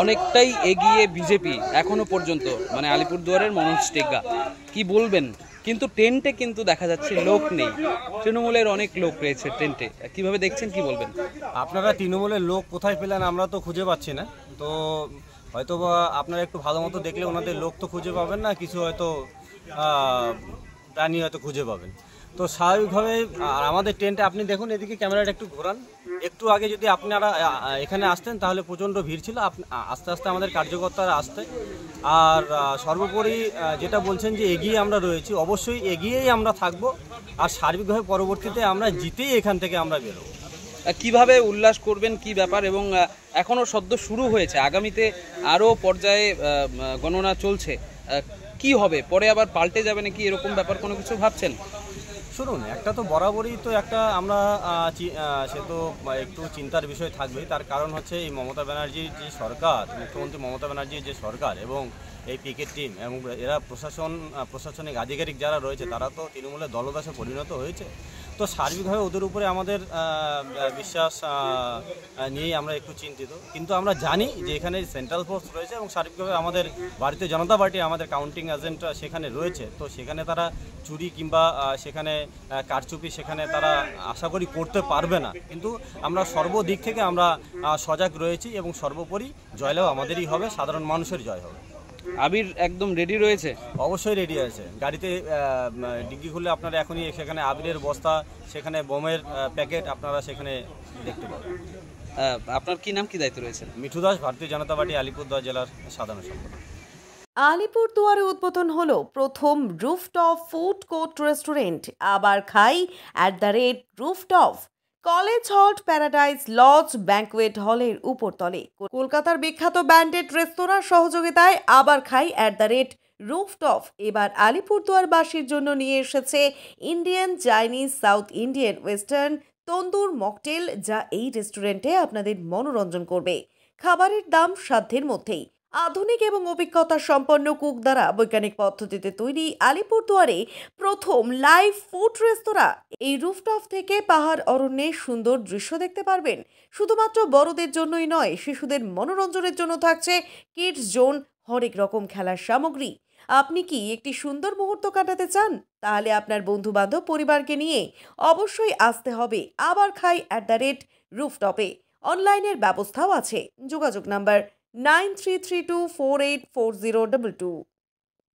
অনেকটাই এগিয়ে বিজেপি এখনো পর্যন্ত, মানে আলিপুরদুয়ারের মনোজ টেগা। কি বলবেন? কিন্তু টেন্টে কিন্তু দেখা যাচ্ছে লোক নেই, তৃণমূলের অনেক লোক রয়েছে টেন্টে, কিভাবে দেখছেন, কি বলবেন? আপনারা তৃণমূলের লোক কোথায় পেলেন আমরা তো খুঁজে পাচ্ছি না। তো হয়তো বা আপনারা একটু ভালো মতো দেখলে ওনাদের লোক তো খুঁজে পাবেন না, কিছু হয়তো প্রাণী হয়তো খুঁজে পাবেন। তো স্বাভাবিকভাবে আর আমাদের টেন্টে আপনি দেখুন, এদিকে ক্যামেরাটা একটু ঘোরান, একটু আগে যদি আপনারা এখানে আসতেন তাহলে প্রচণ্ড ভিড় ছিল। আস্তে আস্তে আমাদের কার্যকর্তারা আসতে, আর সর্বোপরি যেটা বলছেন যে এগিয়ে আমরা রয়েছি, অবশ্যই এগিয়েই আমরা থাকবো। আর সার্বিকভাবে পরবর্তীতে আমরা জিতেই এখান থেকে আমরা বেরোবো। কিভাবে উল্লাস করবেন, কি ব্যাপার? এবং এখনো সদ্য শুরু হয়েছে, আগামীতে আরও পর্যায়ে গণনা চলছে, কি হবে পরে? আবার পাল্টে যাবে নাকি, এরকম ব্যাপার কোনো কিছু ভাবছেন? শুনুন, একটা তো বরাবরই তো একটা আমরা সে তো একটু চিন্তার বিষয় থাকবেই। তার কারণ হচ্ছে এই মমতা ব্যানার্জির যে সরকার, মুখ্যমন্ত্রী মমতা ব্যানার্জির যে সরকার এবং এই পিকেট টিম এবং এরা প্রশাসনিক আধিকারিক যারা রয়েছে তারা তো তৃণমূলের দলদাসে পরিণত হয়েছে। তো সার্বিকভাবে ওদের উপরে আমাদের বিশ্বাস নিয়েই আমরা একটু চিন্তিত। কিন্তু আমরা জানি যে এখানে সেন্ট্রাল ফোর্স রয়েছে এবং সার্বিকভাবে আমাদের ভারতীয় জনতা পার্টি আমাদের কাউন্টিং এজেন্ট সেখানে রয়েছে। তো সেখানে তারা চুরি কিংবা সেখানে কারচুপি সেখানে তারা আশা করি করতে পারবে না। কিন্তু আমরা সর্বদিক থেকে আমরা সজাগ রয়েছি এবং সর্বোপরি জয়লাভ আমাদেরই হবে, সাধারণ মানুষের জয় হবে। আবির একদম রেডি রয়েছে? অবশ্যই রেডি আছে। গাড়িতে ডিগ্গি খুললে আপনারা এখনই সেখানে আবিরের বস্তা, সেখানে বোমের প্যাকেট আপনারা সেখানে দেখতে পাবেন। আপনার কি নাম, কি দায়িত্ব রয়েছে? মিঠু দাস, ভারতীয় জনতা পার্টি আলিপুরদুয়ার জেলার সাধারণ সম্পাদক। আলিপুরদুয়ারে উদ্বোধন হলো প্রথম রুফটপ ফুড কোর্ট রেস্টুরেন্ট আবার খাই @rooftop. College halt paradise lodge banquet হলের উপরতলে কলকাতার বিখ্যাত ব্যান্ডেড রেস্তোরাঁর সহযোগিতায় আবার খাই @রুফটপ এবার আলিপুরদুয়ারবাসীর জন্য নিয়ে এসেছে Indian, Chinese, South Indian, Western tandoor mocktail, যা এই রেস্টুরেন্টে আপনাদের মনোরঞ্জন করবে। খাবারের দাম সাধ্যের মধ্যেই। আধুনিক এবং অভিজ্ঞতা সম্পন্ন কুক দ্বারা বৈজ্ঞানিক পদ্ধতিতে তৈরি আলিপুরদুয়ারে প্রথম লাইভ ফুড রেস্তোরাঁ। এই রুফটপ থেকে পাহাড় অরণ্যের সুন্দর দৃশ্য দেখতে পারবেন। শুধুমাত্র বড়দের জন্যই নয়, শিশুদের মনোরঞ্জনের জন্য থাকছে কিডস জোন, হরেক রকম খেলার সামগ্রী। আপনি কি একটি সুন্দর মুহূর্ত কাটাতে চান? তাহলে আপনার বন্ধু বান্ধব পরিবারকে নিয়ে অবশ্যই আসতে হবে আবার খাই @রুফটপে। অনলাইনের ব্যবস্থাও আছে। যোগাযোগ নাম্বার 9332484022।